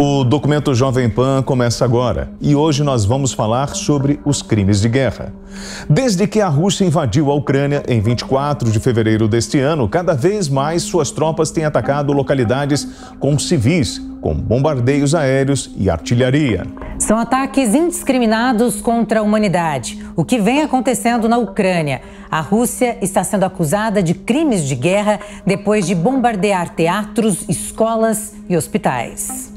O documento Jovem Pan começa agora e hoje nós vamos falar sobre os crimes de guerra. Desde que a Rússia invadiu a Ucrânia em 24 de fevereiro deste ano, cada vez mais suas tropas têm atacado localidades com civis, com bombardeios aéreos e artilharia. São ataques indiscriminados contra a humanidade. O que vem acontecendo na Ucrânia? A Rússia está sendo acusada de crimes de guerra depois de bombardear teatros, escolas e hospitais.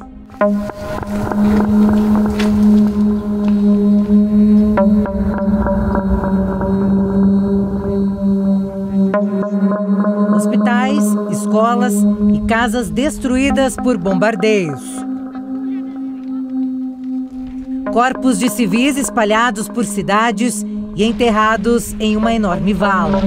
Hospitais, escolas e casas destruídas por bombardeios. Corpos de civis espalhados por cidades e enterrados em uma enorme vala.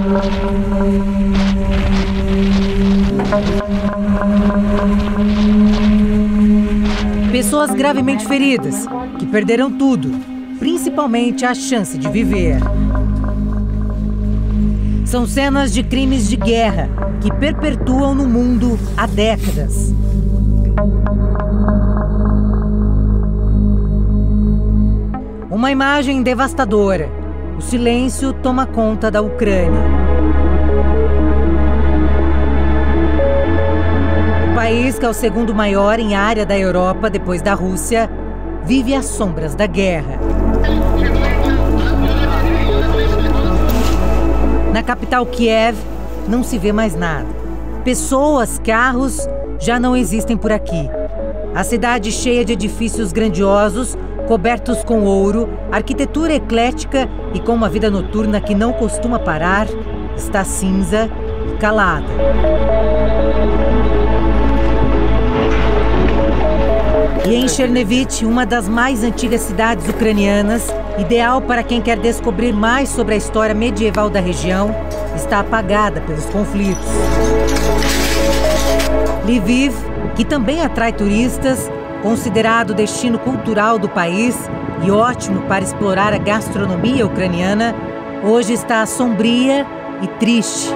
Pessoas gravemente feridas, que perderam tudo, principalmente a chance de viver. São cenas de crimes de guerra que perpetuam no mundo há décadas. Uma imagem devastadora. O silêncio toma conta da Ucrânia. O país, que é o segundo maior em área da Europa depois da Rússia, vive às sombras da guerra. Na capital Kiev, não se vê mais nada. Pessoas, carros, já não existem por aqui. A cidade cheia de edifícios grandiosos, cobertos com ouro, arquitetura eclética e com uma vida noturna que não costuma parar, está cinza e calada. E em Chernihiv, uma das mais antigas cidades ucranianas, ideal para quem quer descobrir mais sobre a história medieval da região, está apagada pelos conflitos. Lviv, que também atrai turistas, considerado destino cultural do país e ótimo para explorar a gastronomia ucraniana, hoje está sombria e triste.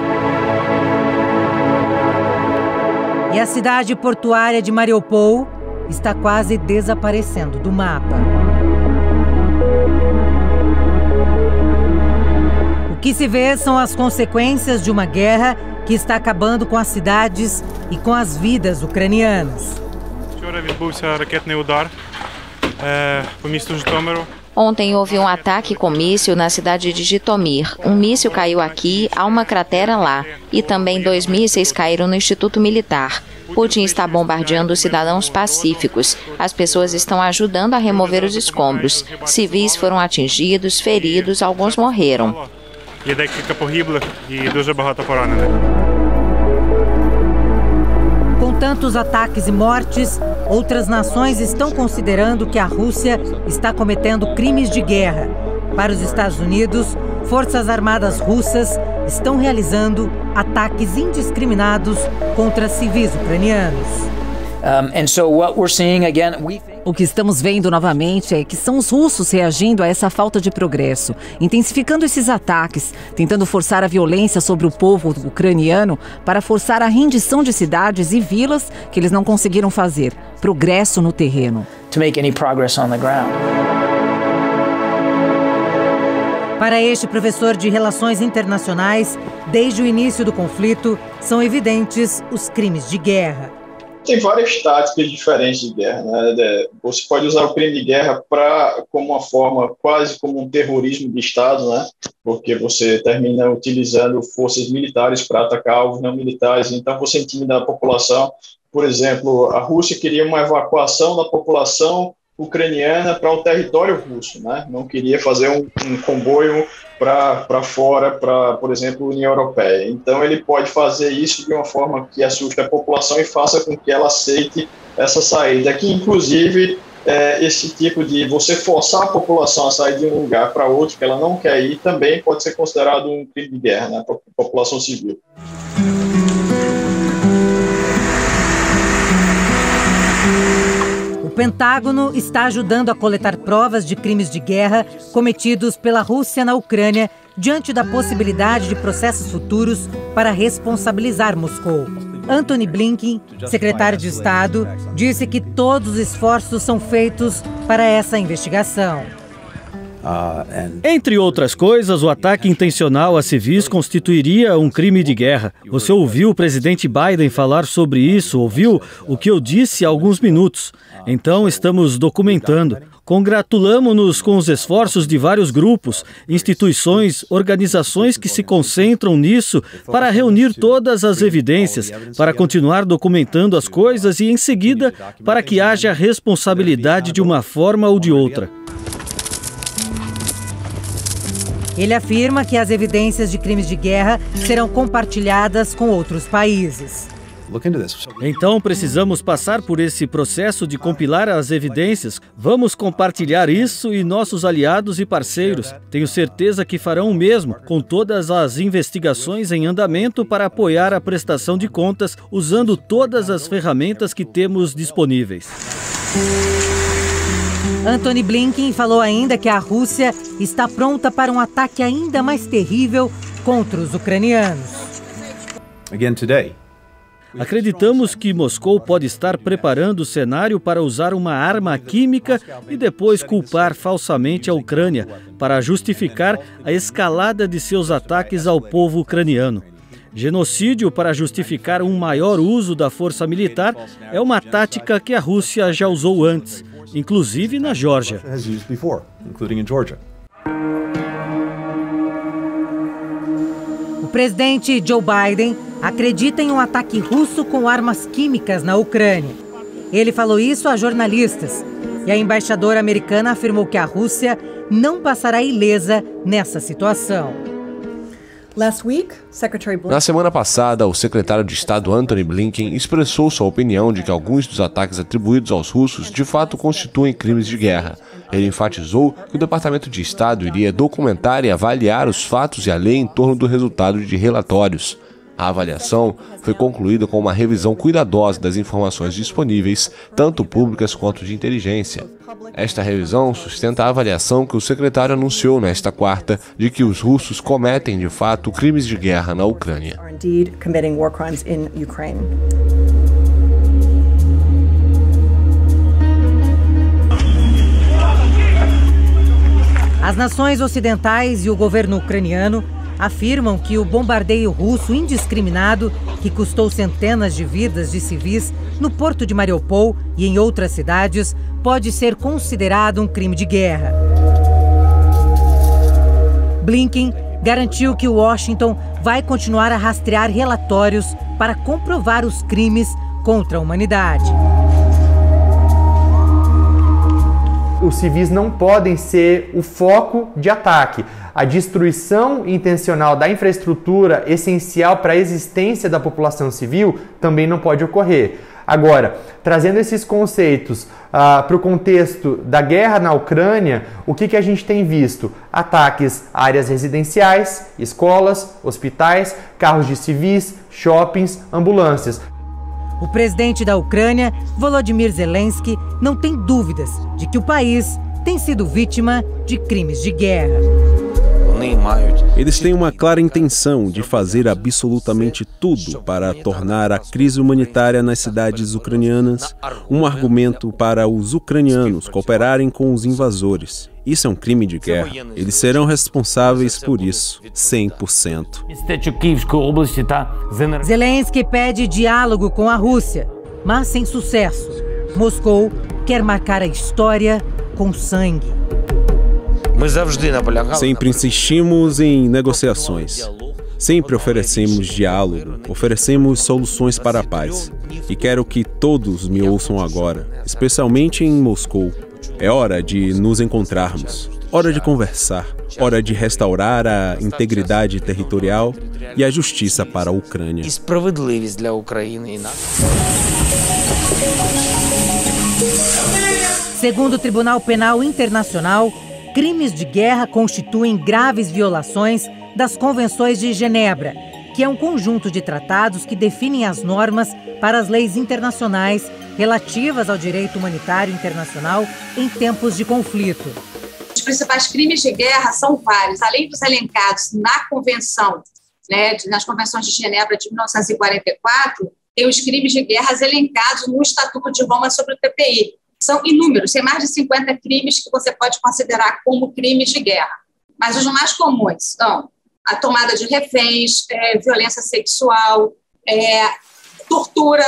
E a cidade portuária de Mariupol está quase desaparecendo do mapa. O que se vê são as consequências de uma guerra que está acabando com as cidades e com as vidas ucranianas. Ontem houve um ataque com míssil na cidade de Jitomir. Um míssil caiu aqui, há uma cratera lá. E também 2 mísseis caíram no Instituto Militar. Putin está bombardeando os cidadãos pacíficos. As pessoas estão ajudando a remover os escombros. Civis foram atingidos, feridos, alguns morreram. Com tantos ataques e mortes, outras nações estão considerando que a Rússia está cometendo crimes de guerra. Para os Estados Unidos, forças armadas russas estão realizando ataques indiscriminados contra civis ucranianos. O que estamos vendo novamente é que são os russos reagindo a essa falta de progresso, intensificando esses ataques, tentando forçar a violência sobre o povo ucraniano para forçar a rendição de cidades e vilas que eles não conseguiram fazer. Progresso no terreno. Para este professor de Relações Internacionais, desde o início do conflito, são evidentes os crimes de guerra. Tem várias táticas diferentes de guerra, né? Você pode usar o crime de guerra como uma forma, quase como um terrorismo de Estado, né? Porque você termina utilizando forças militares para atacar alvos não militares, então você intimida a população. Por exemplo, a Rússia queria uma evacuação da população ucraniana para o território russo, né? Não queria fazer um comboio para fora, para, por exemplo, a União Europeia. Então ele pode fazer isso de uma forma que assuste a população e faça com que ela aceite essa saída, que inclusive esse tipo de você forçar a população a sair de um lugar para outro que ela não quer ir também pode ser considerado um crime de guerra, né, para a população civil. O Pentágono está ajudando a coletar provas de crimes de guerra cometidos pela Rússia na Ucrânia diante da possibilidade de processos futuros para responsabilizar Moscou. Antony Blinken, secretário de Estado, disse que todos os esforços são feitos para essa investigação. Entre outras coisas, o ataque intencional a civis constituiria um crime de guerra. Você ouviu o presidente Biden falar sobre isso, ouviu o que eu disse há alguns minutos. Então, estamos documentando. Congratulamo-nos com os esforços de vários grupos, instituições, organizações que se concentram nisso para reunir todas as evidências, para continuar documentando as coisas e, em seguida, para que haja responsabilidade de uma forma ou de outra. Ele afirma que as evidências de crimes de guerra serão compartilhadas com outros países. Então, precisamos passar por esse processo de compilar as evidências. Vamos compartilhar isso e nossos aliados e parceiros. Tenho certeza que farão o mesmo, com todas as investigações em andamento para apoiar a prestação de contas, usando todas as ferramentas que temos disponíveis. Antony Blinken falou ainda que a Rússia está pronta para um ataque ainda mais terrível contra os ucranianos. Acreditamos que Moscou pode estar preparando o cenário para usar uma arma química e depois culpar falsamente a Ucrânia para justificar a escalada de seus ataques ao povo ucraniano. Genocídio para justificar um maior uso da força militar é uma tática que a Rússia já usou antes, inclusive na Geórgia. O presidente Joe Biden acredita em um ataque russo com armas químicas na Ucrânia. Ele falou isso a jornalistas e a embaixadora americana afirmou que a Rússia não passará ilesa nessa situação. Na semana passada, o secretário de Estado Antony Blinken expressou sua opinião de que alguns dos ataques atribuídos aos russos de fato constituem crimes de guerra. Ele enfatizou que o Departamento de Estado iria documentar e avaliar os fatos e a lei em torno do resultado de relatórios. A avaliação foi concluída com uma revisão cuidadosa das informações disponíveis, tanto públicas quanto de inteligência. Esta revisão sustenta a avaliação que o secretário anunciou nesta quarta de que os russos cometem, de fato, crimes de guerra na Ucrânia. As nações ocidentais e o governo ucraniano afirmam que o bombardeio russo indiscriminado, que custou centenas de vidas de civis no porto de Mariupol e em outras cidades, pode ser considerado um crime de guerra. Blinken garantiu que Washington vai continuar a rastrear relatórios para comprovar os crimes contra a humanidade. Os civis não podem ser o foco de ataque. A destruição intencional da infraestrutura essencial para a existência da população civil também não pode ocorrer. Agora, trazendo esses conceitos para o contexto da guerra na Ucrânia, o que a gente tem visto? Ataques a áreas residenciais, escolas, hospitais, carros de civis, shoppings, ambulâncias. O presidente da Ucrânia, Volodymyr Zelensky, não tem dúvidas de que o país tem sido vítima de crimes de guerra. Eles têm uma clara intenção de fazer absolutamente tudo para tornar a crise humanitária nas cidades ucranianas um argumento para os ucranianos cooperarem com os invasores. Isso é um crime de guerra. Eles serão responsáveis por isso, 100%. Zelensky pede diálogo com a Rússia, mas sem sucesso. Moscou quer marcar a história com sangue. Sempre insistimos em negociações. Sempre oferecemos diálogo, oferecemos soluções para a paz. E quero que todos me ouçam agora, especialmente em Moscou. É hora de nos encontrarmos, hora de conversar, hora de restaurar a integridade territorial e a justiça para a Ucrânia. Segundo o Tribunal Penal Internacional, crimes de guerra constituem graves violações das Convenções de Genebra, que é um conjunto de tratados que definem as normas para as leis internacionais relativas ao direito humanitário internacional em tempos de conflito. Os principais crimes de guerra são vários, além dos elencados na Convenção, nas Convenções de Genebra de 1944, tem os crimes de guerra elencados no Estatuto de Roma sobre o TPI. São inúmeros, tem mais de 50 crimes que você pode considerar como crimes de guerra. Mas os mais comuns são a tomada de reféns, violência sexual, tortura.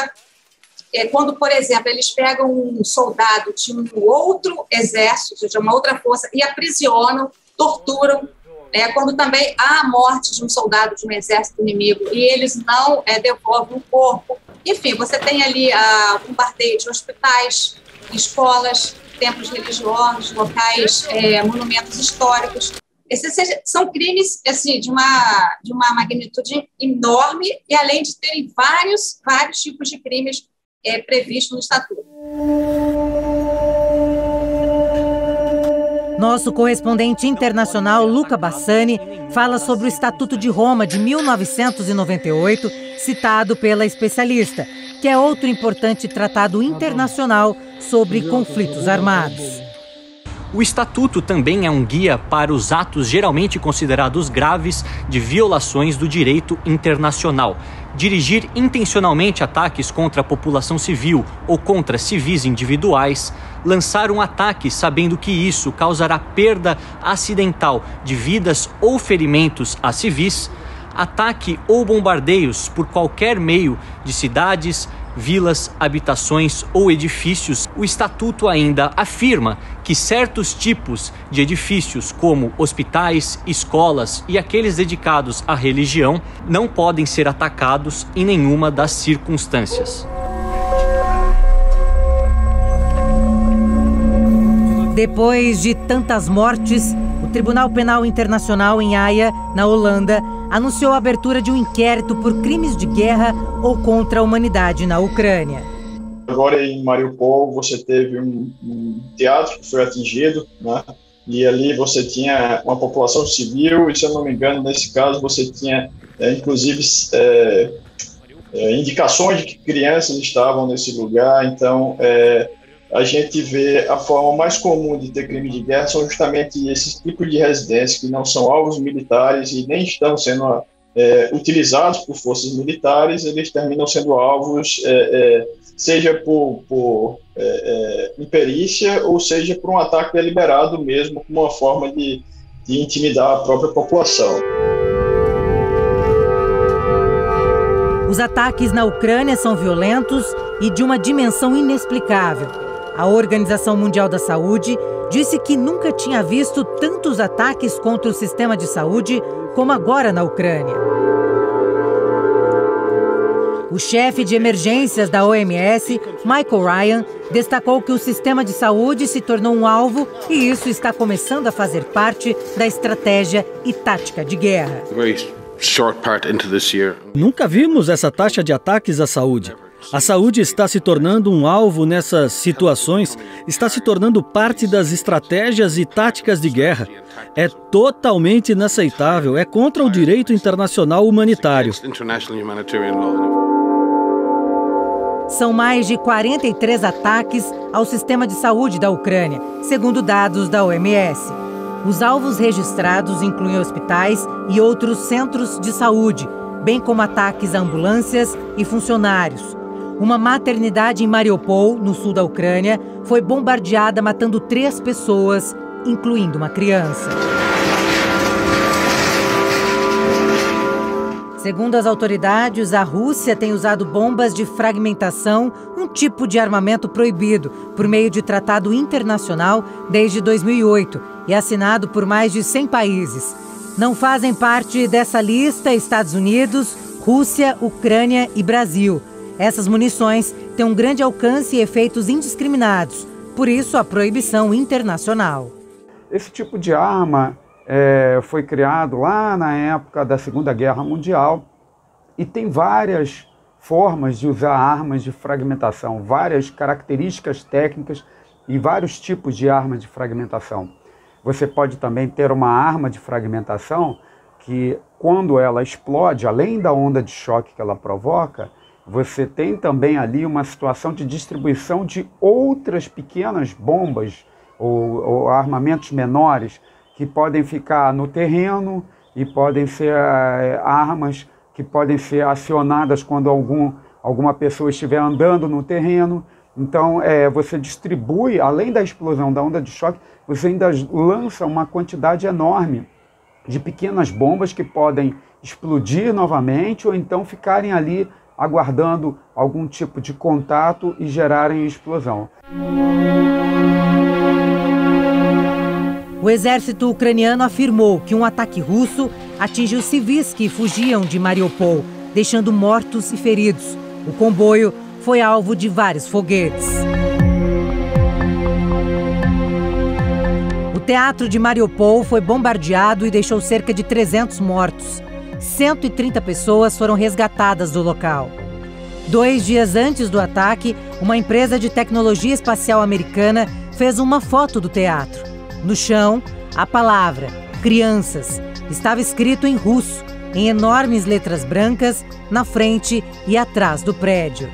Quando, por exemplo, eles pegam um soldado de um outro exército, de uma outra força, e aprisionam, torturam. Quando também há a morte de um soldado de um exército inimigo e eles não devolvem o corpo. Enfim, você tem ali o bombardeio de hospitais, escolas, templos religiosos, locais, monumentos históricos. Esses são crimes assim, de uma magnitude enorme e além de terem vários tipos de crimes previstos no Estatuto. Nosso correspondente internacional, Luca Bassani, fala sobre o Estatuto de Roma de 1998, citado pela especialista, que é outro importante tratado internacional sobre conflitos armados. O Estatuto também é um guia para os atos geralmente considerados graves de violações do direito internacional. Dirigir intencionalmente ataques contra a população civil ou contra civis individuais, lançar um ataque sabendo que isso causará perda acidental de vidas ou ferimentos a civis, ataque ou bombardeios por qualquer meio de cidades, vilas, habitações ou edifícios. O Estatuto ainda afirma que certos tipos de edifícios, como hospitais, escolas e aqueles dedicados à religião, não podem ser atacados em nenhuma das circunstâncias. Depois de tantas mortes, o Tribunal Penal Internacional em Haia, na Holanda, anunciou a abertura de um inquérito por crimes de guerra ou contra a humanidade na Ucrânia. Agora em Mariupol você teve um teatro que foi atingido, né? E ali você tinha uma população civil e, se eu não me engano, nesse caso você tinha inclusive indicações de que crianças estavam nesse lugar. Então a gente vê a forma mais comum de ter crime de guerra são justamente esses tipos de residências que não são alvos militares e nem estão sendo utilizados por forças militares. Eles terminam sendo alvos, seja por imperícia ou seja por um ataque deliberado mesmo, como uma forma de intimidar a própria população. Os ataques na Ucrânia são violentos e de uma dimensão inexplicável. A Organização Mundial da Saúde disse que nunca tinha visto tantos ataques contra o sistema de saúde como agora na Ucrânia. O chefe de emergências da OMS, Michael Ryan, destacou que o sistema de saúde se tornou um alvo e isso está começando a fazer parte da estratégia e tática de guerra. Nunca vimos essa taxa de ataques à saúde. A saúde está se tornando um alvo nessas situações, está se tornando parte das estratégias e táticas de guerra. É totalmente inaceitável, é contra o direito internacional humanitário. São mais de 43 ataques ao sistema de saúde da Ucrânia, segundo dados da OMS. Os alvos registrados incluem hospitais e outros centros de saúde, bem como ataques a ambulâncias e funcionários. Uma maternidade em Mariupol, no sul da Ucrânia, foi bombardeada, matando 3 pessoas, incluindo uma criança. Segundo as autoridades, a Rússia tem usado bombas de fragmentação, um tipo de armamento proibido, por meio de tratado internacional desde 2008 e assinado por mais de 100 países. Não fazem parte dessa lista Estados Unidos, Rússia, Ucrânia e Brasil. Essas munições têm um grande alcance e efeitos indiscriminados, por isso a proibição internacional. Esse tipo de arma foi criado lá na época da Segunda Guerra Mundial e tem várias formas de usar armas de fragmentação, várias características técnicas e vários tipos de armas de fragmentação. Você pode também ter uma arma de fragmentação que, quando ela explode, além da onda de choque que ela provoca, você tem também ali uma situação de distribuição de outras pequenas bombas ou armamentos menores que podem ficar no terreno e podem ser armas que podem ser acionadas quando algum alguma pessoa estiver andando no terreno. Então, você distribui, além da explosão da onda de choque, você ainda lança uma quantidade enorme de pequenas bombas que podem explodir novamente ou então ficarem ali aguardando algum tipo de contato e gerarem explosão. O exército ucraniano afirmou que um ataque russo atingiu civis que fugiam de Mariupol, deixando mortos e feridos. O comboio foi alvo de vários foguetes. O teatro de Mariupol foi bombardeado e deixou cerca de 300 mortos. 130 pessoas foram resgatadas do local. 2 dias antes do ataque, uma empresa de tecnologia espacial americana fez uma foto do teatro. No chão, a palavra crianças estava escrito em russo, em enormes letras brancas, na frente e atrás do prédio.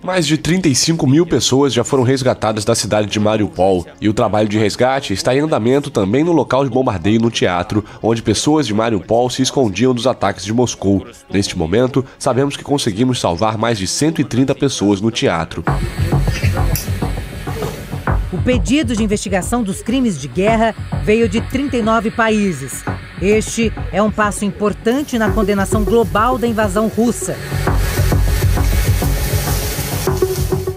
Mais de 35 mil pessoas já foram resgatadas da cidade de Mariupol e o trabalho de resgate está em andamento também no local de bombardeio no teatro, onde pessoas de Mariupol se escondiam dos ataques de Moscou. Neste momento, sabemos que conseguimos salvar mais de 130 pessoas no teatro. O pedido de investigação dos crimes de guerra veio de 39 países. Este é um passo importante na condenação global da invasão russa.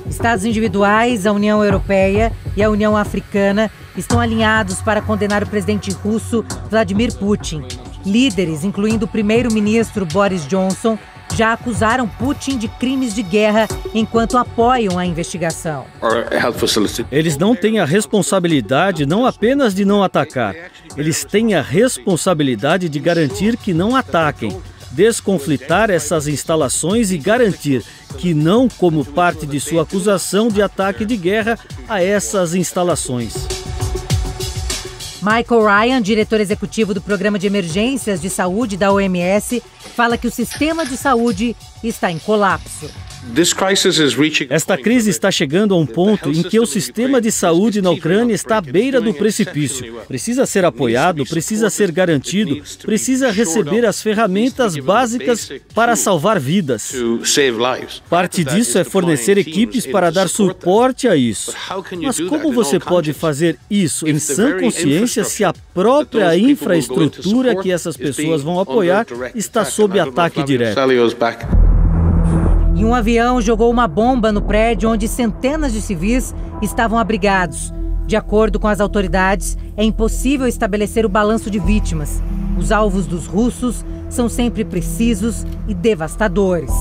Estados individuais, a União Europeia e a União Africana estão alinhados para condenar o presidente russo Vladimir Putin. Líderes, incluindo o primeiro-ministro Boris Johnson, já acusaram Putin de crimes de guerra enquanto apoiam a investigação. Eles não têm a responsabilidade não apenas de não atacar, eles têm a responsabilidade de garantir que não ataquem, desconflitar essas instalações e garantir que não como parte de sua acusação de ataque de guerra a essas instalações. Michael Ryan, diretor executivo do Programa de Emergências de Saúde da OMS, fala que o sistema de saúde está em colapso. Esta crise está chegando a um ponto em que o sistema de saúde na Ucrânia está à beira do precipício. Precisa ser apoiado, precisa ser garantido, precisa receber as ferramentas básicas para salvar vidas. Parte disso é fornecer equipes para dar suporte a isso. Mas como você pode fazer isso em sã consciência se a própria infraestrutura que essas pessoas vão apoiar está sob ataque direto? E um avião jogou uma bomba no prédio onde centenas de civis estavam abrigados. De acordo com as autoridades, é impossível estabelecer o balanço de vítimas. Os alvos dos russos são sempre precisos e devastadores.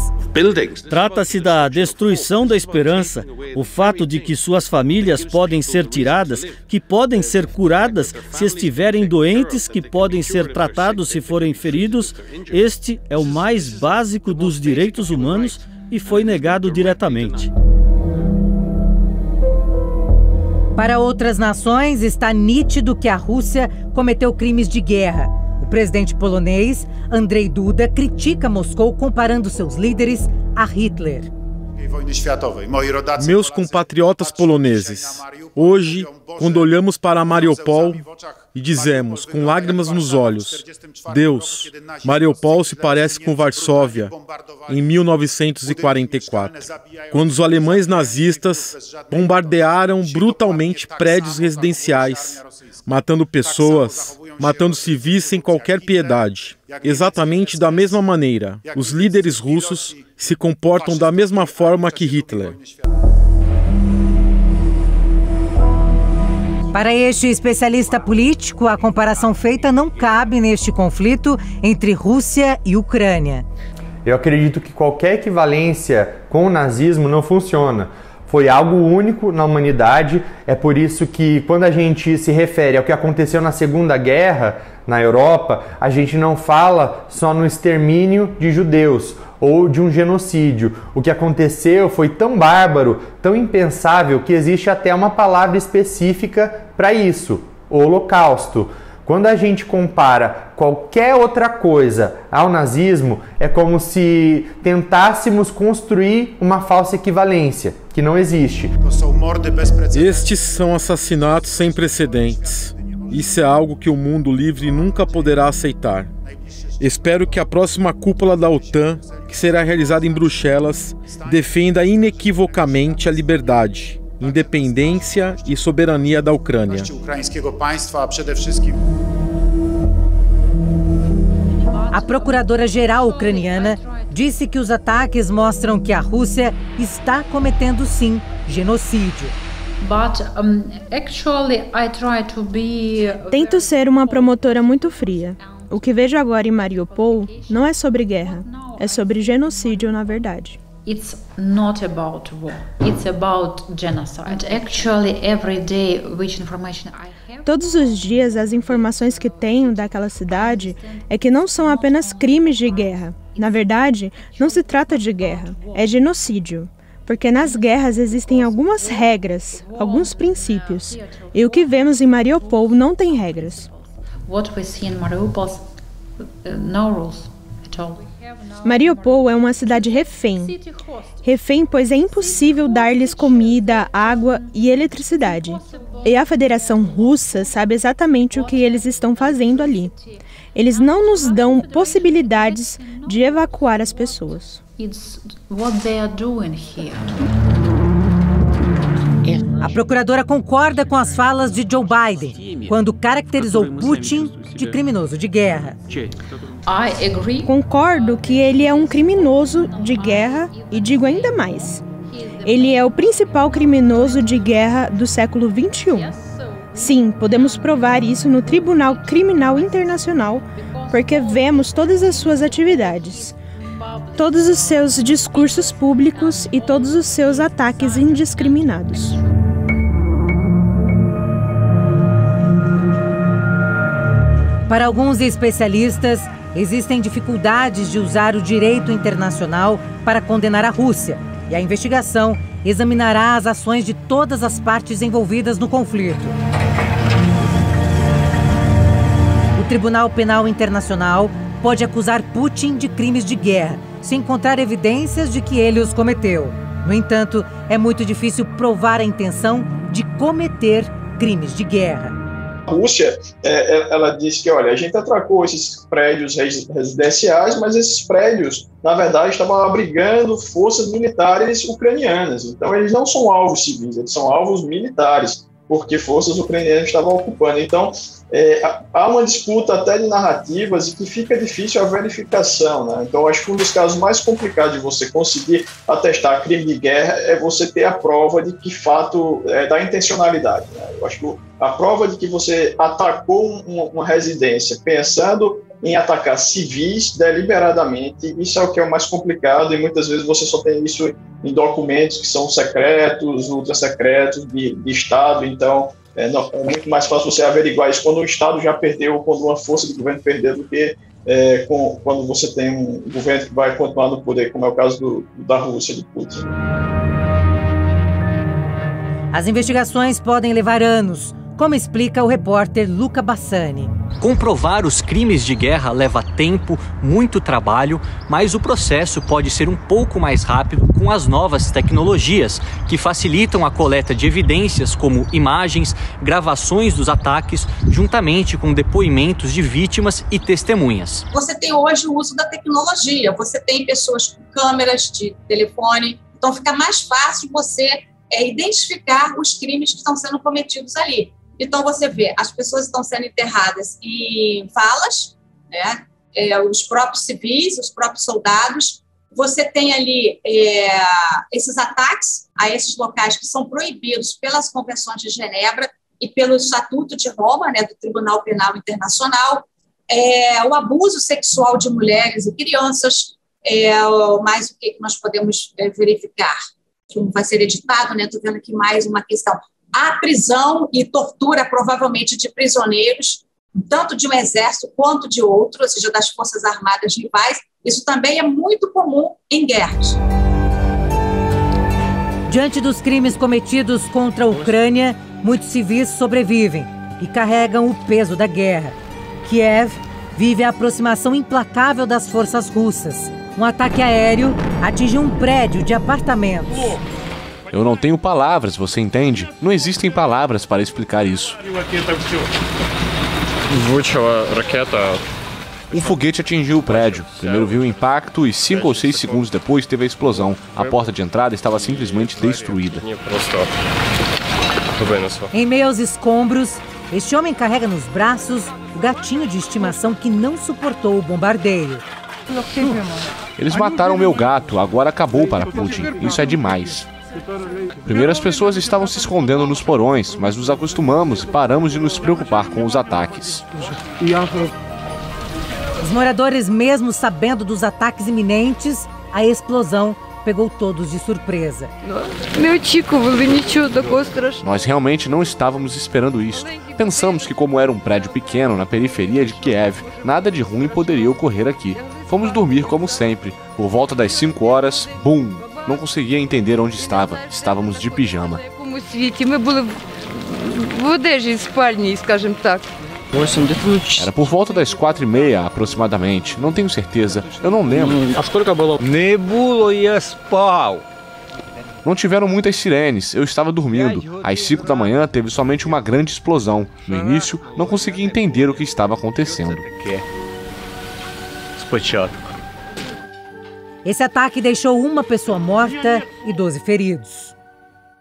Trata-se da destruição da esperança, o fato de que suas famílias podem ser tiradas, que podem ser curadas se estiverem doentes, que podem ser tratados se forem feridos. Este é o mais básico dos direitos humanos e foi negado diretamente. Para outras nações, está nítido que a Rússia cometeu crimes de guerra. O presidente polonês, Andrzej Duda, critica Moscou comparando seus líderes a Hitler. Meus compatriotas poloneses, hoje, quando olhamos para Mariupol e dizemos, com lágrimas nos olhos, Deus, Mariupol se parece com Varsóvia, em 1944, quando os alemães nazistas bombardearam brutalmente prédios residenciais, matando pessoas, matando civis sem qualquer piedade. Exatamente da mesma maneira, os líderes russos se comportam da mesma forma que Hitler. Para este especialista político, a comparação feita não cabe neste conflito entre Rússia e Ucrânia. Eu acredito que qualquer equivalência com o nazismo não funciona. Foi algo único na humanidade, é por isso que quando a gente se refere ao que aconteceu na Segunda Guerra na Europa, a gente não fala só no extermínio de judeus ou de um genocídio. O que aconteceu foi tão bárbaro, tão impensável, que existe até uma palavra específica para isso, o Holocausto. Quando a gente compara qualquer outra coisa ao nazismo, é como se tentássemos construir uma falsa equivalência, que não existe. Estes são assassinatos sem precedentes. Isso é algo que o mundo livre nunca poderá aceitar. Espero que a próxima cúpula da OTAN, que será realizada em Bruxelas, defenda inequivocamente a liberdade, independência e soberania da Ucrânia. A procuradora-geral ucraniana disse que os ataques mostram que a Rússia está cometendo, sim, genocídio. Tento ser uma promotora muito fria. O que vejo agora em Mariupol não é sobre guerra, é sobre genocídio, na verdade. It's not about war. It's about genocide. Actually, every day, which information I have... Todos os dias, as informações que tenho daquela cidade é que não são apenas crimes de guerra. Na verdade, não se trata de guerra, é genocídio. Porque nas guerras existem algumas regras, alguns princípios. E o que vemos em Mariupol não tem regras. What we see in Mariupol, no rules at all. Mariupol é uma cidade refém. Refém, pois é impossível dar-lhes comida, água e eletricidade. E a Federação Russa sabe exatamente o que eles estão fazendo ali. Eles não nos dão possibilidades de evacuar as pessoas. It's what they are doing here. A procuradora concorda com as falas de Joe Biden, quando caracterizou Putin de criminoso de guerra. Concordo que ele é um criminoso de guerra e digo ainda mais. Ele é o principal criminoso de guerra do século XXI. Sim, podemos provar isso no Tribunal Criminal Internacional, porque vemos todas as suas atividades, todos os seus discursos públicos e todos os seus ataques indiscriminados. Para alguns especialistas, existem dificuldades de usar o direito internacional para condenar a Rússia, e a investigação examinará as ações de todas as partes envolvidas no conflito. O Tribunal Penal Internacional pode acusar Putin de crimes de guerra, se encontrar evidências de que ele os cometeu. No entanto, é muito difícil provar a intenção de cometer crimes de guerra. A Rússia, ela disse que, olha, a gente atracou esses prédios residenciais, mas esses prédios, na verdade, estavam abrigando forças militares ucranianas. Então, eles não são alvos civis, eles são alvos militares, porque forças ucranianas estavam ocupando. Então, há uma disputa até de narrativas e que fica difícil a verificação, né? Então, acho que um dos casos mais complicados de você conseguir atestar crime de guerra é você ter a prova de que fato da intencionalidade, né? Eu acho que a prova de que você atacou uma residência pensando em atacar civis deliberadamente, isso é o que é o mais complicado, e muitas vezes você só tem isso em documentos que são secretos, ultra secretos de Estado. Então é muito mais fácil você averiguar isso quando o Estado já perdeu, ou quando uma força do governo perdeu, do que quando você tem um governo que vai continuar no poder, como é o caso da Rússia, de Putin. As investigações podem levar anos, como explica o repórter Luca Bassani. Comprovar os crimes de guerra leva tempo, muito trabalho, mas o processo pode ser um pouco mais rápido com as novas tecnologias, que facilitam a coleta de evidências como imagens, gravações dos ataques, juntamente com depoimentos de vítimas e testemunhas. Você tem hoje o uso da tecnologia, você tem pessoas com câmeras de telefone, então fica mais fácil você identificar os crimes que estão sendo cometidos ali. Então, você vê, as pessoas estão sendo enterradas em valas, né? Os próprios civis, os próprios soldados. Você tem ali esses ataques a esses locais que são proibidos pelas convenções de Genebra e pelo Estatuto de Roma, né, do Tribunal Penal Internacional. O abuso sexual de mulheres e crianças, mais o que nós podemos verificar? Que vai ser editado, né? Estou vendo aqui mais uma questão. A prisão e tortura, provavelmente, de prisioneiros, tanto de um exército quanto de outro, ou seja, das forças armadas rivais. Isso também é muito comum em guerras. Diante dos crimes cometidos contra a Ucrânia, muitos civis sobrevivem e carregam o peso da guerra. Kiev vive a aproximação implacável das forças russas. Um ataque aéreo atingiu um prédio de apartamentos. Eu não tenho palavras, você entende? Não existem palavras para explicar isso. Um foguete atingiu o prédio. Primeiro viu o impacto e 5 ou 6 segundos depois teve a explosão. A porta de entrada estava simplesmente destruída. Em meio aos escombros, este homem carrega nos braços o gatinho de estimação que não suportou o bombardeio. Eles mataram meu gato, agora acabou para Putin. Isso é demais. Primeiro as pessoas estavam se escondendo nos porões, mas nos acostumamos e paramos de nos preocupar com os ataques. Os moradores, mesmo sabendo dos ataques iminentes, a explosão pegou todos de surpresa. Nós realmente não estávamos esperando isso. Pensamos que, como era um prédio pequeno na periferia de Kiev, nada de ruim poderia ocorrer aqui. Fomos dormir como sempre. Por volta das 5 horas, bum! Não conseguia entender onde estava. Estávamos de pijama. Era por volta das 4h30 aproximadamente. Não tenho certeza. Eu não lembro. Não tiveram muitas sirenes. Eu estava dormindo. Às 5 da manhã teve somente uma grande explosão. No início, não conseguia entender o que estava acontecendo. Esse ataque deixou uma pessoa morta e 12 feridos.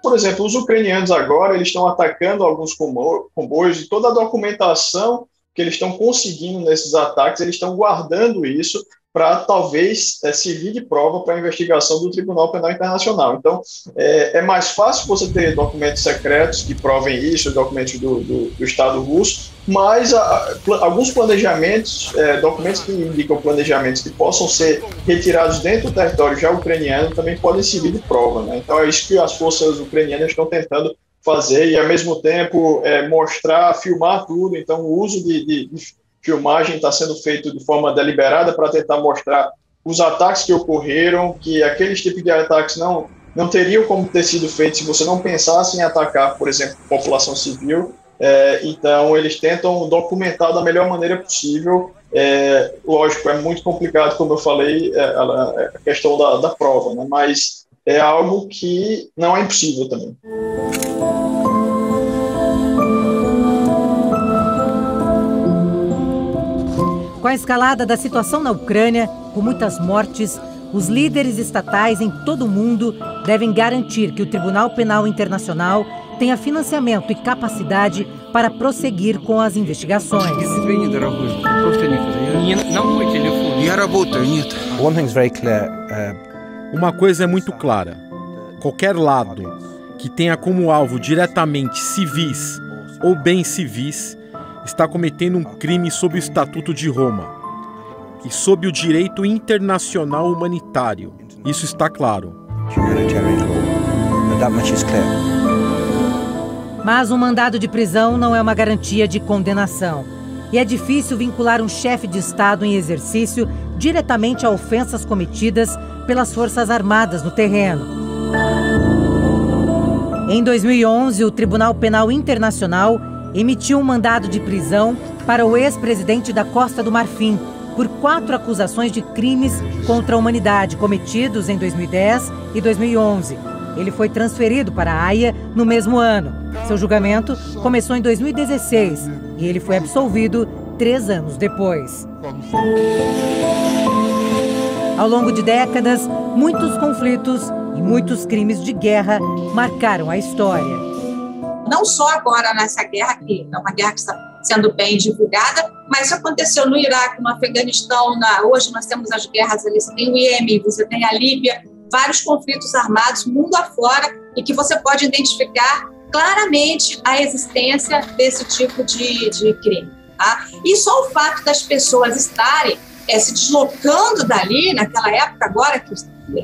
Por exemplo, os ucranianos agora eles estão atacando alguns comboios e toda a documentação que eles estão conseguindo nesses ataques, eles estão guardando isso para talvez servir de prova para a investigação do Tribunal Penal Internacional. Então, é mais fácil você ter documentos secretos que provem isso, documentos do Estado russo, mas alguns planejamentos, documentos que indicam planejamentos que possam ser retirados dentro do território já ucraniano também podem servir de prova, né? Então, é isso que as forças ucranianas estão tentando fazer e, ao mesmo tempo, mostrar, filmar tudo. Então, o uso de filmagem está sendo feito de forma deliberada para tentar mostrar os ataques que ocorreram, que aqueles tipos de ataques não teriam como ter sido feitos se você não pensasse em atacar, por exemplo, a população civil. Então, eles tentam documentar da melhor maneira possível. Lógico, é muito complicado, como eu falei, a questão da prova, né? Mas é algo que não é impossível também. Com a escalada da situação na Ucrânia, com muitas mortes, os líderes estatais em todo o mundo devem garantir que o Tribunal Penal Internacional tenha financiamento e capacidade para prosseguir com as investigações. Uma coisa é muito clara: qualquer lado que tenha como alvo diretamente civis ou bens civis está cometendo um crime sob o Estatuto de Roma e sob o direito internacional humanitário. Isso está claro. Mas um mandado de prisão não é uma garantia de condenação. E é difícil vincular um chefe de Estado em exercício diretamente a ofensas cometidas pelas Forças Armadas no terreno. Em 2011, o Tribunal Penal Internacional emitiu um mandado de prisão para o ex-presidente da Costa do Marfim por 4 acusações de crimes contra a humanidade cometidos em 2010 e 2011. Ele foi transferido para a Haia no mesmo ano. Seu julgamento começou em 2016 e ele foi absolvido 3 anos depois. Ao longo de décadas, muitos conflitos e muitos crimes de guerra marcaram a história. Não só agora nessa guerra, que é uma guerra que está sendo bem divulgada, mas isso aconteceu no Iraque, no Afeganistão, hoje nós temos as guerras ali, você tem o Iêmen, você tem a Líbia, vários conflitos armados mundo afora e que você pode identificar claramente a existência desse tipo de crime. Tá? E só o fato das pessoas estarem se deslocando dali, naquela época agora, que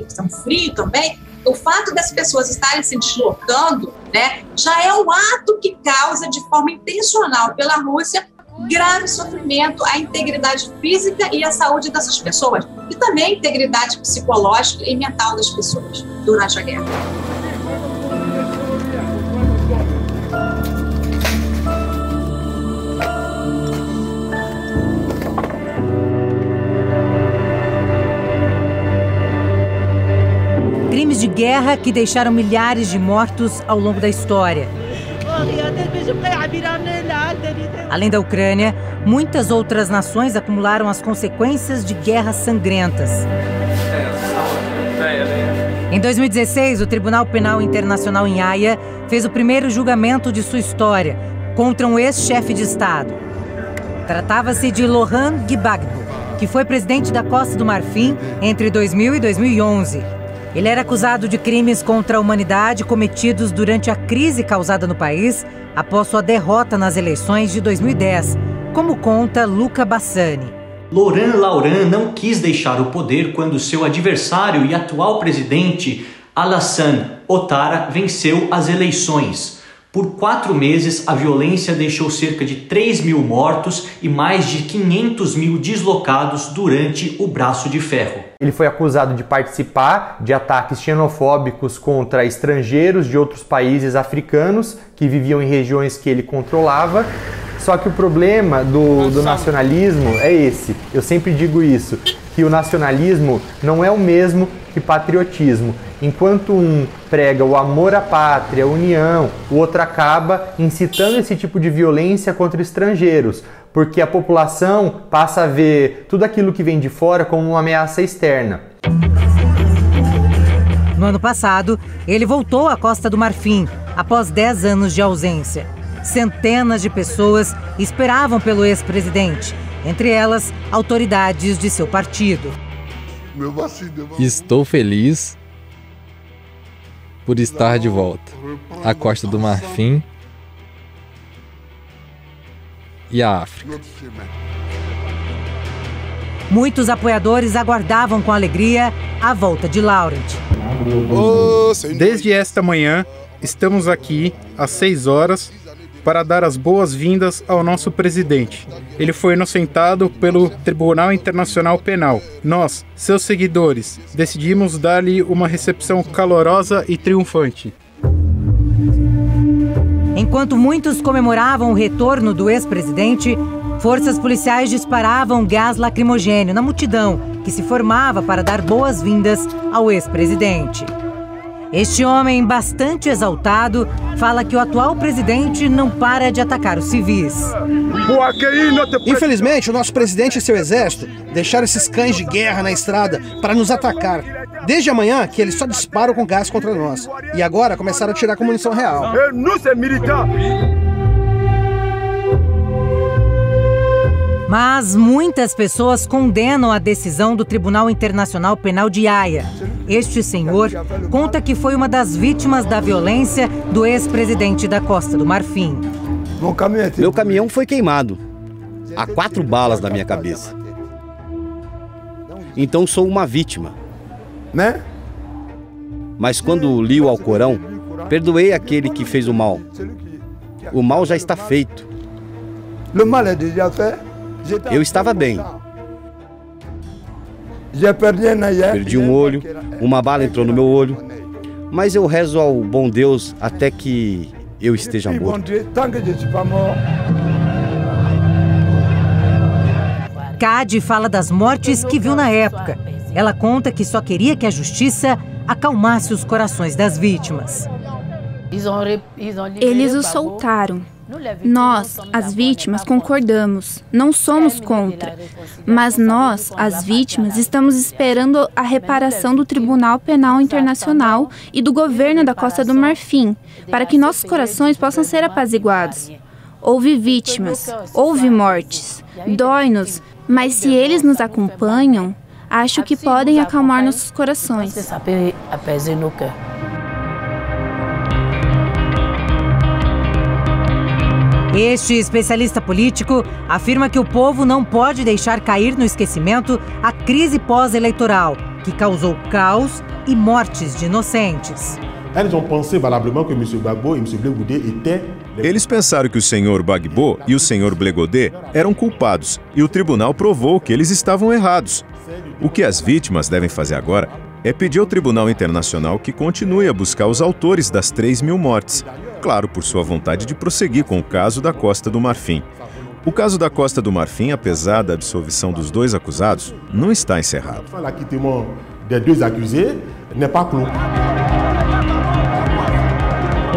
estão frio também, o fato das pessoas estarem se deslocando, né, já é um ato que causa de forma intencional pela Rússia grave sofrimento à integridade física e à saúde dessas pessoas. E também a integridade psicológica e mental das pessoas durante a guerra. Crimes de guerra que deixaram milhares de mortos ao longo da história. Além da Ucrânia, muitas outras nações acumularam as consequências de guerras sangrentas. Em 2016, o Tribunal Penal Internacional em Haia fez o primeiro julgamento de sua história contra um ex-chefe de Estado. Tratava-se de Laurent Gbagbo, que foi presidente da Costa do Marfim entre 2000 e 2011. Ele era acusado de crimes contra a humanidade cometidos durante a crise causada no país após sua derrota nas eleições de 2010, como conta Luca Bassani. Laurent não quis deixar o poder quando seu adversário e atual presidente, Alassane Ouattara, venceu as eleições. Por 4 meses, a violência deixou cerca de 3 mil mortos e mais de 500 mil deslocados durante o Braço de Ferro. Ele foi acusado de participar de ataques xenofóbicos contra estrangeiros de outros países africanos que viviam em regiões que ele controlava. Só que o problema do nacionalismo é esse. Eu sempre digo isso, que o nacionalismo não é o mesmo que patriotismo. Enquanto um prega o amor à pátria, a união, o outro acaba incitando esse tipo de violência contra estrangeiros, porque a população passa a ver tudo aquilo que vem de fora como uma ameaça externa. No ano passado, ele voltou à Costa do Marfim, após 10 anos de ausência. Centenas de pessoas esperavam pelo ex-presidente, entre elas autoridades de seu partido. Estou feliz por estar de volta à Costa do Marfim e à África. Muitos apoiadores aguardavam com alegria a volta de Laurent. Desde esta manhã, estamos aqui às 6 horas para dar as boas-vindas ao nosso presidente. Ele foi inocentado pelo Tribunal Internacional Penal. Nós, seus seguidores, decidimos dar-lhe uma recepção calorosa e triunfante. Enquanto muitos comemoravam o retorno do ex-presidente, forças policiais disparavam gás lacrimogênio na multidão que se formava para dar boas-vindas ao ex-presidente. Este homem, bastante exaltado, fala que o atual presidente não para de atacar os civis. Infelizmente, o nosso presidente e seu exército deixaram esses cães de guerra na estrada para nos atacar. Desde amanhã que eles só disparam com gás contra nós. E agora começaram a atirar com munição real. Mas muitas pessoas condenam a decisão do Tribunal Internacional Penal de Haia. Este senhor conta que foi uma das vítimas da violência do ex-presidente da Costa do Marfim. Meu caminhão foi queimado. Há 4 balas na minha cabeça. Então sou uma vítima. Mas quando li o Alcorão, perdoei aquele que fez o mal. O mal já está feito. Eu estava bem. Perdi um olho, uma bala entrou no meu olho, mas eu rezo ao bom Deus até que eu esteja morto. Cade fala das mortes que viu na época. Ela conta que só queria que a justiça acalmasse os corações das vítimas. Eles o soltaram. Nós, as vítimas, concordamos, não somos contra, mas nós, as vítimas, estamos esperando a reparação do Tribunal Penal Internacional e do governo da Costa do Marfim, para que nossos corações possam ser apaziguados. Houve vítimas, houve mortes, dói-nos, mas se eles nos acompanham, acho que podem acalmar nossos corações. Este especialista político afirma que o povo não pode deixar cair no esquecimento a crise pós-eleitoral, que causou caos e mortes de inocentes. Eles pensaram que o senhor Gbagbo e o senhor Blegodé eram culpados e o tribunal provou que eles estavam errados. O que as vítimas devem fazer agora é pedir ao Tribunal Internacional que continue a buscar os autores das 3 mil mortes. Claro, por sua vontade de prosseguir com o caso da Costa do Marfim. O caso da Costa do Marfim, apesar da absolvição dos 2 acusados, não está encerrado.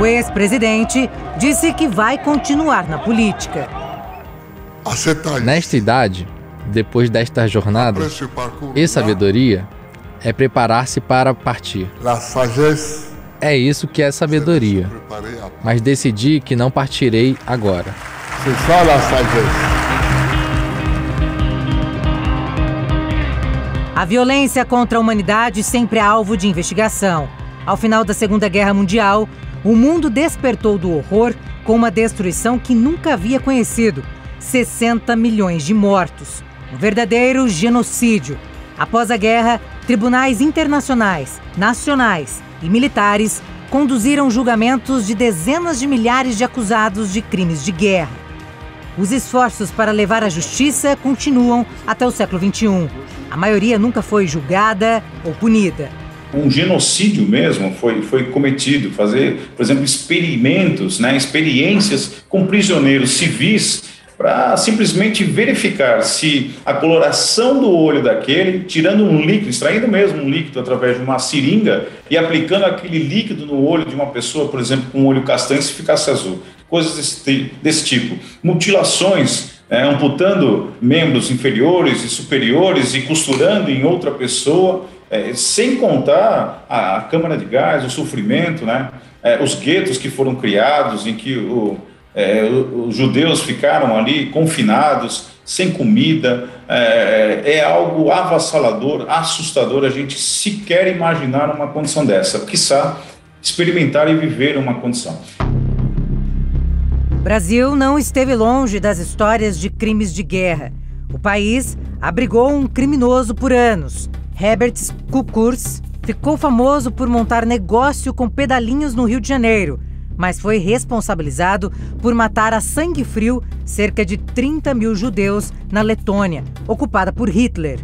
O ex-presidente disse que vai continuar na política. Nesta idade, depois desta jornada, e sabedoria é preparar-se para partir. É isso que é sabedoria. Mas decidi que não partirei agora. A violência contra a humanidade sempre é alvo de investigação. Ao final da Segunda Guerra Mundial, o mundo despertou do horror com uma destruição que nunca havia conhecido. 60 milhões de mortos. Um verdadeiro genocídio. Após a guerra, tribunais internacionais, nacionais e militares conduziram julgamentos de dezenas de milhares de acusados de crimes de guerra. Os esforços para levar à justiça continuam até o século XXI. A maioria nunca foi julgada ou punida. Um genocídio mesmo foi cometido, fazer, por exemplo, experimentos, experiências com prisioneiros civis para simplesmente verificar se a coloração do olho daquele, tirando um líquido, extraindo mesmo um líquido através de uma seringa e aplicando aquele líquido no olho de uma pessoa, por exemplo, com um olho castanho, se ficasse azul. Coisas desse tipo. Mutilações, amputando membros inferiores e superiores e costurando em outra pessoa, sem contar a câmara de gás, o sofrimento, os guetos que foram criados, em que os judeus ficaram ali confinados, sem comida. É algo avassalador, assustador a gente sequer imaginar uma condição dessa, quiçá experimentar e viver uma condição. O Brasil não esteve longe das histórias de crimes de guerra. O país abrigou um criminoso por anos. Herbert Kukurs ficou famoso por montar negócio com pedalinhos no Rio de Janeiro, mas foi responsabilizado por matar a sangue frio cerca de 30 mil judeus na Letônia, ocupada por Hitler.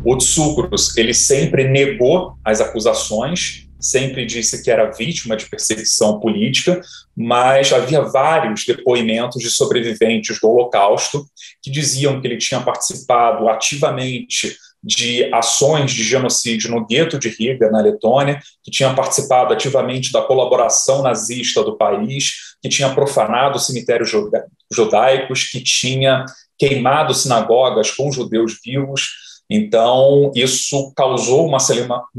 O Tsoukalos, ele sempre negou as acusações, sempre disse que era vítima de perseguição política, mas havia vários depoimentos de sobreviventes do Holocausto que diziam que ele tinha participado ativamente de ações de genocídio no gueto de Riga, na Letônia, que tinha participado ativamente da colaboração nazista do país, que tinha profanado cemitérios judaicos, que tinha queimado sinagogas com judeus vivos. Então, isso causou uma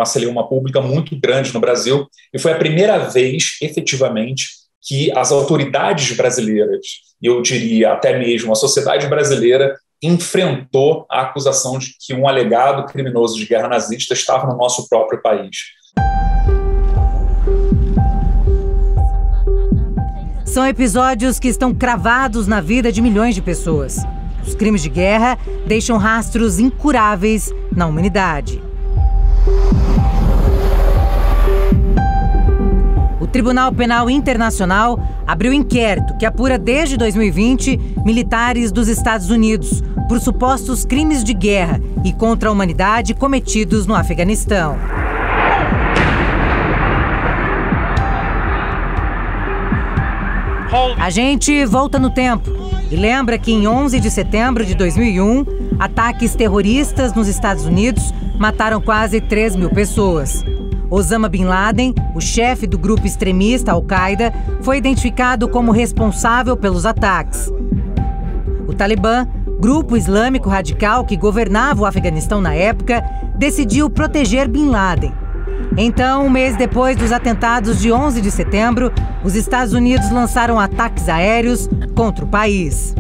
celeuma pública muito grande no Brasil e foi a primeira vez, efetivamente, que as autoridades brasileiras, e eu diria até mesmo a sociedade brasileira, enfrentou a acusação de que um alegado criminoso de guerra nazista estava no nosso próprio país. São episódios que estão cravados na vida de milhões de pessoas. Os crimes de guerra deixam rastros incuráveis na humanidade. O Tribunal Penal Internacional abriu inquérito que apura desde 2020 militares dos Estados Unidos por supostos crimes de guerra e contra a humanidade cometidos no Afeganistão. A gente volta no tempo e lembra que em 11 de setembro de 2001, ataques terroristas nos Estados Unidos mataram quase 3 mil pessoas. Osama Bin Laden, o chefe do grupo extremista Al-Qaeda, foi identificado como responsável pelos ataques. O Talibã, grupo islâmico radical que governava o Afeganistão na época, decidiu proteger Bin Laden. Então, um mês depois dos atentados de 11 de setembro, os Estados Unidos lançaram ataques aéreos contra o país.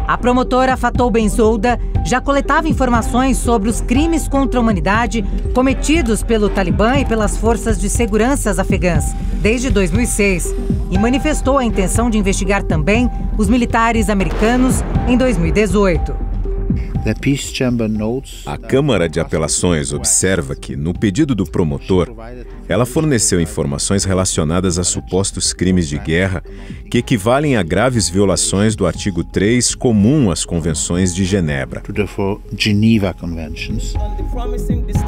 A promotora Fatou Bensouda já coletava informações sobre os crimes contra a humanidade cometidos pelo Talibã e pelas forças de segurança afegãs desde 2006 e manifestou a intenção de investigar também os militares americanos em 2018. A Câmara de Apelações observa que, no pedido do promotor, ela forneceu informações relacionadas a supostos crimes de guerra que equivalem a graves violações do artigo 3 comum às Convenções de Genebra.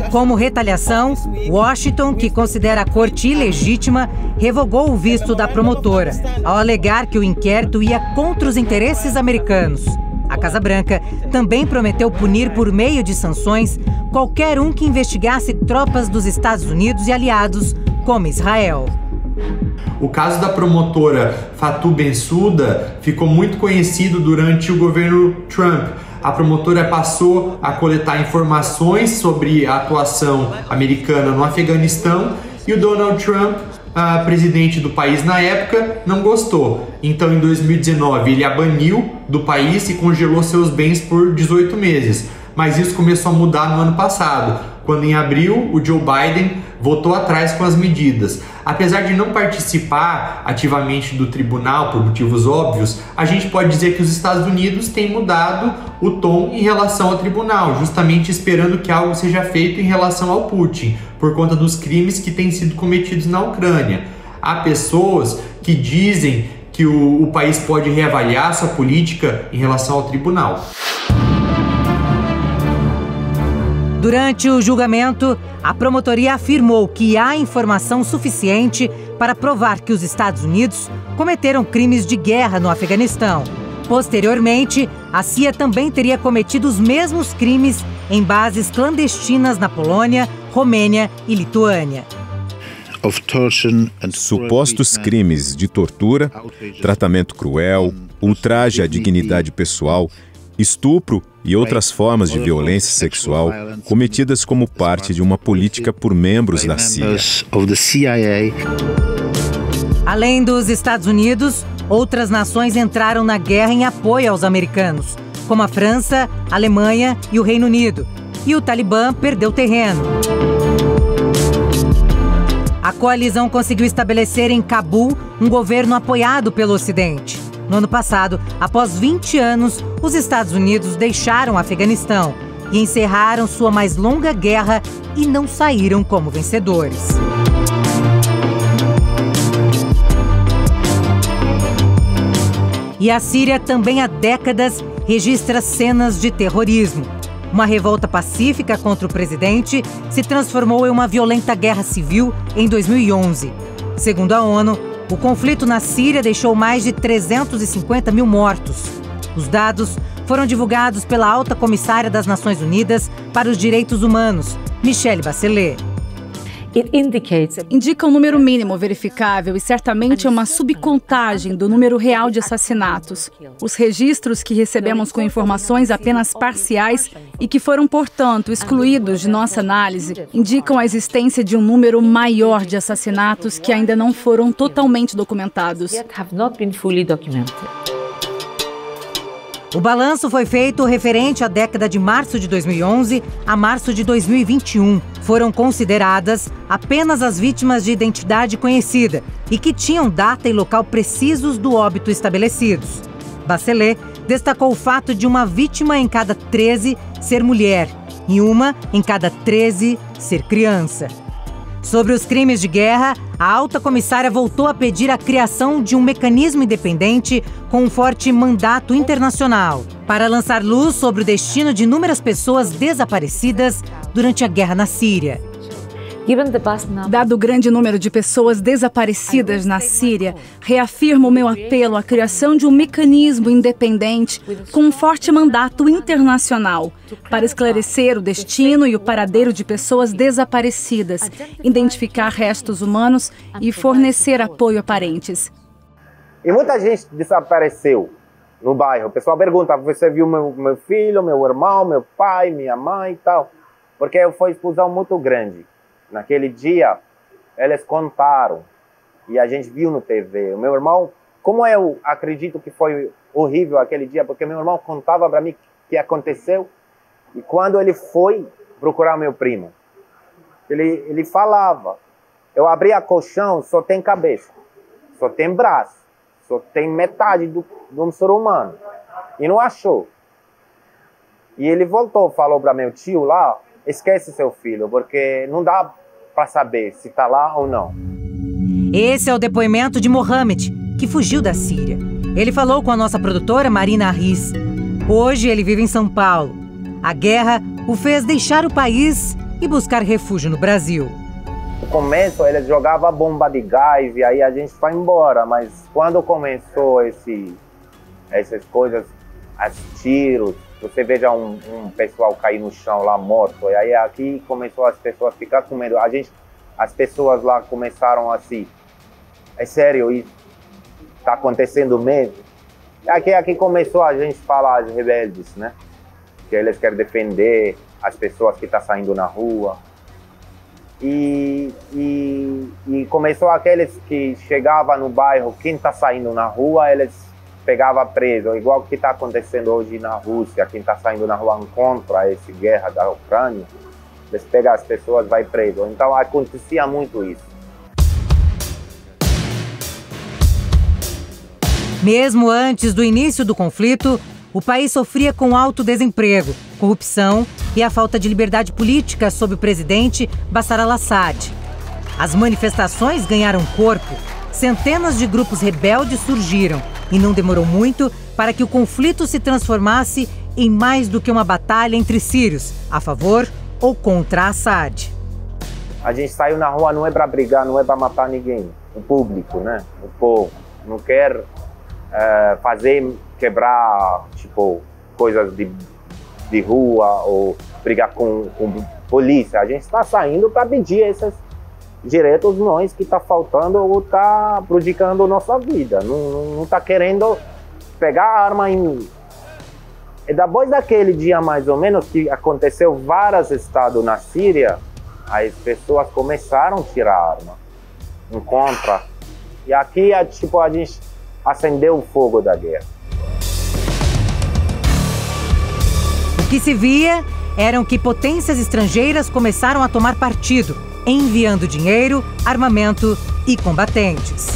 Como retaliação, Washington, que considera a corte ilegítima, revogou o visto da promotora, ao alegar que o inquérito ia contra os interesses americanos. A Casa Branca também prometeu punir por meio de sanções qualquer um que investigasse tropas dos Estados Unidos e aliados, como Israel. O caso da promotora Fatou Bensouda ficou muito conhecido durante o governo Trump. A promotora passou a coletar informações sobre a atuação americana no Afeganistão e o Donald Trump, presidente do país na época, não gostou. Então, em 2019, ele a baniu do país e congelou seus bens por 18 meses. Mas isso começou a mudar no ano passado, quando em abril o Joe Biden voltou atrás com as medidas. Apesar de não participar ativamente do tribunal por motivos óbvios, a gente pode dizer que os Estados Unidos têm mudado o tom em relação ao tribunal, justamente esperando que algo seja feito em relação ao Putin, por conta dos crimes que têm sido cometidos na Ucrânia. Há pessoas que dizem que o país pode reavaliar sua política em relação ao tribunal. Durante o julgamento, a promotoria afirmou que há informação suficiente para provar que os Estados Unidos cometeram crimes de guerra no Afeganistão. Posteriormente, a CIA também teria cometido os mesmos crimes em bases clandestinas na Polônia, Romênia e Lituânia. Supostos crimes de tortura, tratamento cruel, ultraje à dignidade pessoal, estupro e outras formas de violência sexual cometidas como parte de uma política por membros da CIA. Além dos Estados Unidos, outras nações entraram na guerra em apoio aos americanos, como a França, a Alemanha e o Reino Unido. E o Talibã perdeu terreno. A coalizão conseguiu estabelecer em Cabul um governo apoiado pelo Ocidente. No ano passado, após 20 anos, os Estados Unidos deixaram o Afeganistão e encerraram sua mais longa guerra e não saíram como vencedores. E a Síria também há décadas registra cenas de terrorismo. Uma revolta pacífica contra o presidente se transformou em uma violenta guerra civil em 2011. Segundo a ONU, o conflito na Síria deixou mais de 350 mil mortos. Os dados foram divulgados pela alta comissária das Nações Unidas para os Direitos Humanos, Michelle Bachelet. Indica um número mínimo verificável e certamente é uma subcontagem do número real de assassinatos. Os registros que recebemos com informações apenas parciais e que foram, portanto, excluídos de nossa análise, indicam a existência de um número maior de assassinatos que ainda não foram totalmente documentados. O balanço foi feito referente à década de março de 2011 a março de 2021. Foram consideradas apenas as vítimas de identidade conhecida e que tinham data e local precisos do óbito estabelecidos. Bachelet destacou o fato de uma vítima em cada 13 ser mulher e uma em cada 13 ser criança. Sobre os crimes de guerra, a alta comissária voltou a pedir a criação de um mecanismo independente com um forte mandato internacional para lançar luz sobre o destino de inúmeras pessoas desaparecidas durante a guerra na Síria. Dado o grande número de pessoas desaparecidas na Síria, reafirmo o meu apelo à criação de um mecanismo independente com um forte mandato internacional para esclarecer o destino e o paradeiro de pessoas desaparecidas, identificar restos humanos e fornecer apoio a parentes. E muita gente desapareceu no bairro. O pessoal pergunta, você viu meu filho, meu irmão, meu pai, minha mãe e tal? Porque foi explosão muito grande. Naquele dia, eles contaram e a gente viu no TV. O meu irmão, como eu acredito que foi horrível aquele dia, porque meu irmão contava para mim o que aconteceu e quando ele foi procurar meu primo, ele falava, eu abri a colchão, só tem cabeça, só tem braço, só tem metade de um ser humano e não achou. E ele voltou, falou para meu tio lá, esquece seu filho, porque não dá para saber se está lá ou não. Esse é o depoimento de Mohamed, que fugiu da Síria. Ele falou com a nossa produtora Marina Arris. Hoje ele vive em São Paulo. A guerra o fez deixar o país e buscar refúgio no Brasil. No começo ele jogava bomba de gás e aí a gente foi embora, mas quando começou essas coisas, os tiros, você veja um pessoal cair no chão lá morto, e aí aqui começou as pessoas a ficar com medo. As pessoas lá começaram assim, É sério isso? Está acontecendo mesmo? Aqui começou a gente falar as rebeldes, né? Que eles querem defender as pessoas que estão saindo na rua. E começou aqueles que chegavam no bairro, quem está saindo na rua, eles pegavam preso, igual o que está acontecendo hoje na Rússia, quem está saindo na rua contra essa guerra da Ucrânia, eles pegam as pessoas e vai preso. Então acontecia muito isso. Mesmo antes do início do conflito, o país sofria com alto desemprego, corrupção e a falta de liberdade política sob o presidente Bashar al-Assad. As manifestações ganharam corpo, centenas de grupos rebeldes surgiram e não demorou muito para que o conflito se transformasse em mais do que uma batalha entre sírios, a favor ou contra Assad. A gente saiu na rua não é para brigar, não é para matar ninguém. O público, né? O povo não quer quebrar, tipo, coisas de rua ou brigar com polícia. A gente está saindo para pedir esses direitos nós que está faltando ou está prejudicando a nossa vida. Não está querendo pegar a arma em... E depois daquele dia, mais ou menos, que aconteceu vários estados na Síria, as pessoas começaram a tirar a arma em contra. E aqui, tipo, a gente acendeu o fogo da guerra. O que se via eram que potências estrangeiras começaram a tomar partido, enviando dinheiro, armamento e combatentes.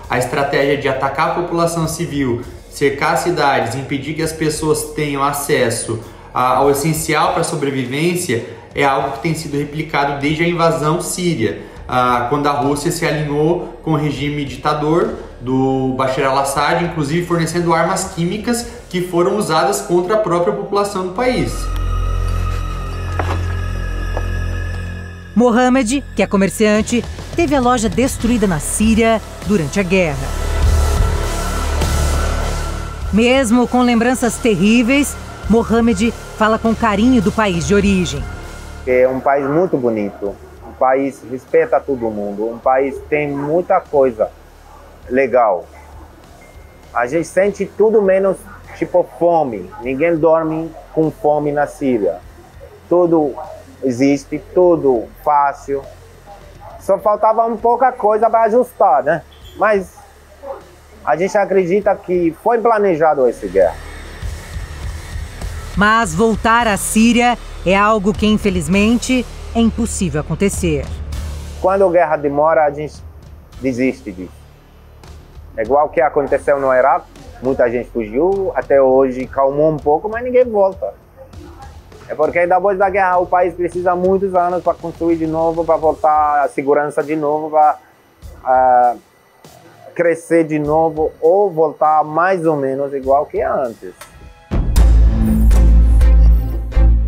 A estratégia de atacar a população civil, cercar cidades, impedir que as pessoas tenham acesso ao essencial para a sobrevivência é algo que tem sido replicado desde a invasão síria, quando a Rússia se alinhou com o regime ditador do Bashar al-Assad, inclusive fornecendo armas químicas que foram usadas contra a própria população do país. Mohamed, que é comerciante, teve a loja destruída na Síria durante a guerra. Mesmo com lembranças terríveis, Mohamed fala com carinho do país de origem. É um país muito bonito, um país que respeita todo mundo, um país que tem muita coisa legal. A gente sente tudo menos, tipo, fome. Ninguém dorme com fome na Síria. Tudo existe, tudo fácil. Só faltava um pouca coisa para ajustar, né? Mas a gente acredita que foi planejado essa guerra. Mas voltar à Síria é algo que, infelizmente, é impossível acontecer. Quando a guerra demora, a gente desiste disso. É igual o que aconteceu no Iraque. Muita gente fugiu, até hoje calmou um pouco, mas ninguém volta. É porque depois da guerra o país precisa de muitos anos para construir de novo, para voltar a segurança de novo, para crescer de novo ou voltar mais ou menos igual que antes.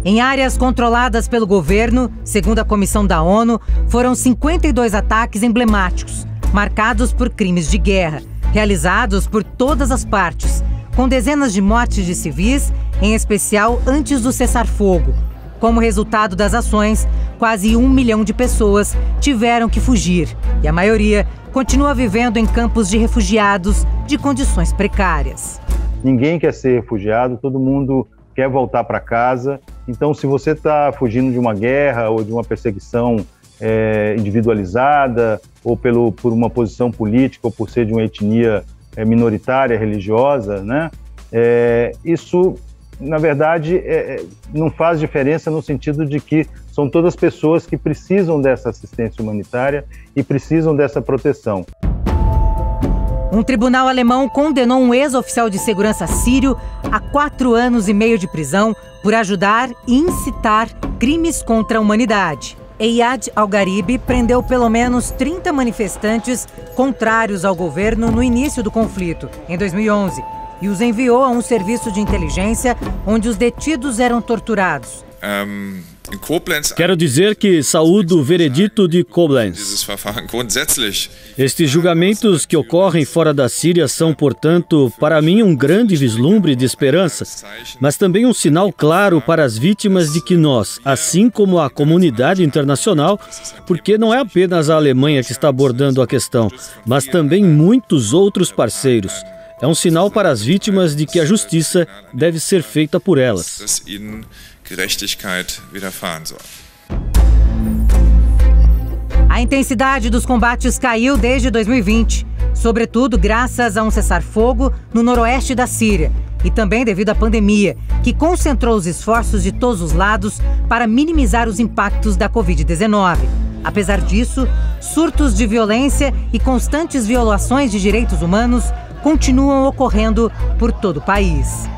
Em áreas controladas pelo governo, segundo a Comissão da ONU, foram 52 ataques emblemáticos, marcados por crimes de guerra, realizados por todas as partes, com dezenas de mortes de civis, em especial antes do cessar-fogo. Como resultado das ações, quase 1 milhão de pessoas tiveram que fugir e a maioria continua vivendo em campos de refugiados de condições precárias. Ninguém quer ser refugiado, todo mundo quer voltar para casa. Então, se você está fugindo de uma guerra ou de uma perseguição individualizada, ou por uma posição política, ou por ser de uma etnia minoritária, religiosa, né? Isso, na verdade, não faz diferença no sentido de que são todas pessoas que precisam dessa assistência humanitária e precisam dessa proteção. Um tribunal alemão condenou um ex-oficial de segurança sírio a 4 anos e meio de prisão por ajudar e incitar crimes contra a humanidade. Eyad al-Gharibi prendeu pelo menos 30 manifestantes contrários ao governo no início do conflito, em 2011, e os enviou a um serviço de inteligência onde os detidos eram torturados. Quero dizer que saúdo o veredito de Koblenz. Estes julgamentos que ocorrem fora da Síria são, portanto, para mim um grande vislumbre de esperança, mas também um sinal claro para as vítimas de que nós, assim como a comunidade internacional, porque não é apenas a Alemanha que está abordando a questão, mas também muitos outros parceiros. É um sinal para as vítimas de que a justiça deve ser feita por elas. A intensidade dos combates caiu desde 2020, sobretudo graças a um cessar-fogo no noroeste da Síria e também devido à pandemia, que concentrou os esforços de todos os lados para minimizar os impactos da Covid-19. Apesar disso, surtos de violência e constantes violações de direitos humanos continuam ocorrendo por todo o país.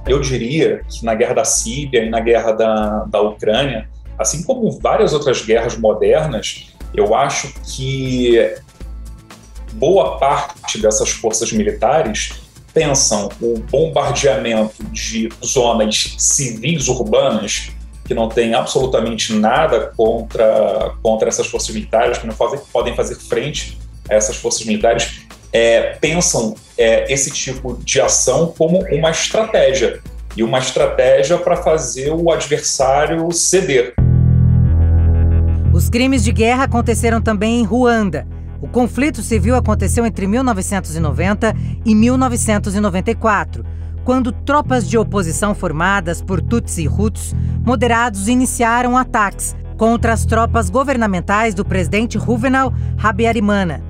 Eu diria que na guerra da Síria e na guerra da Ucrânia, assim como várias outras guerras modernas, eu acho que boa parte dessas forças militares pensam o bombardeamento de zonas civis urbanas que não tem absolutamente nada contra essas forças militares, que não podem fazer frente a essas forças militares, pensam esse tipo de ação como uma estratégia, e uma estratégia para fazer o adversário ceder. Os crimes de guerra aconteceram também em Ruanda. O conflito civil aconteceu entre 1990 e 1994, quando tropas de oposição formadas por Tutsi e Hutus moderados iniciaram ataques contra as tropas governamentais do presidente Juvenal Habyarimana,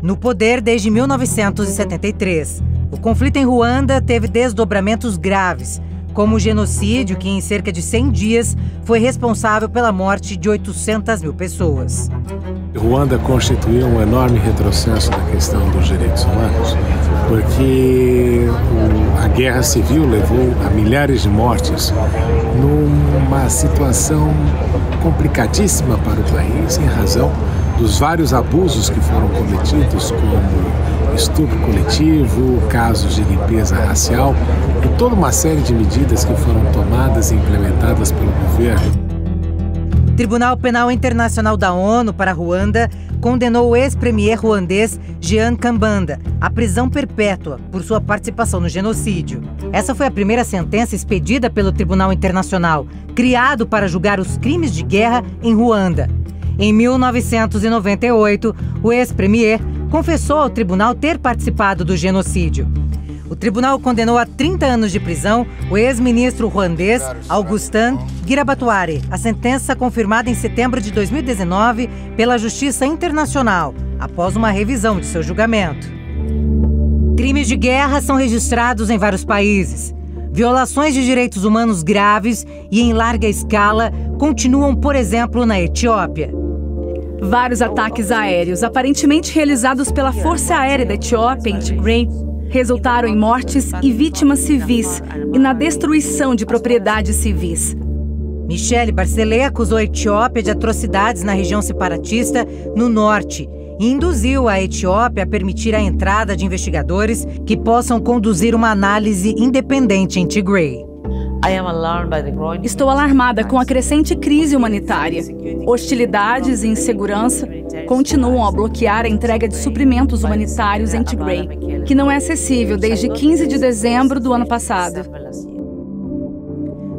no poder desde 1973. O conflito em Ruanda teve desdobramentos graves, como o genocídio que, em cerca de 100 dias, foi responsável pela morte de 800 mil pessoas. Ruanda constituiu um enorme retrocesso na questão dos direitos humanos, porque a guerra civil levou a milhares de mortes numa situação complicadíssima para o país, em razão dos vários abusos que foram cometidos, como estupro coletivo, casos de limpeza racial e toda uma série de medidas que foram tomadas e implementadas pelo governo. O Tribunal Penal Internacional da ONU para Ruanda condenou o ex-premier ruandês Jean Kambanda à prisão perpétua por sua participação no genocídio. Essa foi a primeira sentença expedida pelo Tribunal Internacional, criado para julgar os crimes de guerra em Ruanda. Em 1998, o ex-premier confessou ao tribunal ter participado do genocídio. O tribunal condenou a 30 anos de prisão o ex-ministro ruandês Augustin Girabatuari, a sentença confirmada em setembro de 2019 pela Justiça Internacional, após uma revisão de seu julgamento. Crimes de guerra são registrados em vários países. Violações de direitos humanos graves e em larga escala continuam, por exemplo, na Etiópia. Vários ataques aéreos, aparentemente realizados pela Força Aérea da Etiópia em Tigray, resultaram em mortes e vítimas civis e na destruição de propriedades civis. Michele Bachelet acusou a Etiópia de atrocidades na região separatista no norte e induziu a Etiópia a permitir a entrada de investigadores que possam conduzir uma análise independente em Tigray. Estou alarmada com a crescente crise humanitária. Hostilidades e insegurança continuam a bloquear a entrega de suprimentos humanitários em Tigray, que não é acessível desde 15 de dezembro do ano passado.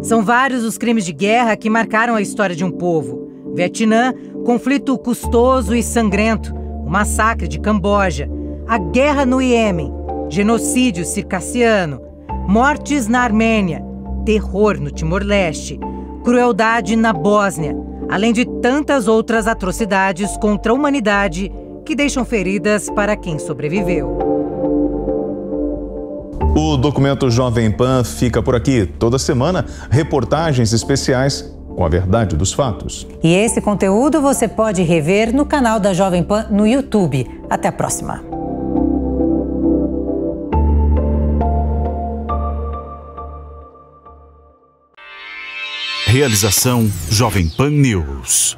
São vários os crimes de guerra que marcaram a história de um povo. Vietnã, conflito custoso e sangrento, o massacre de Camboja, a guerra no Iêmen, genocídio circassiano, mortes na Armênia, terror no Timor-Leste, crueldade na Bósnia, além de tantas outras atrocidades contra a humanidade que deixam feridas para quem sobreviveu. O documento Jovem Pan fica por aqui. Toda semana, reportagens especiais com a verdade dos fatos. E esse conteúdo você pode rever no canal da Jovem Pan no YouTube. Até a próxima. Realização Jovem Pan News.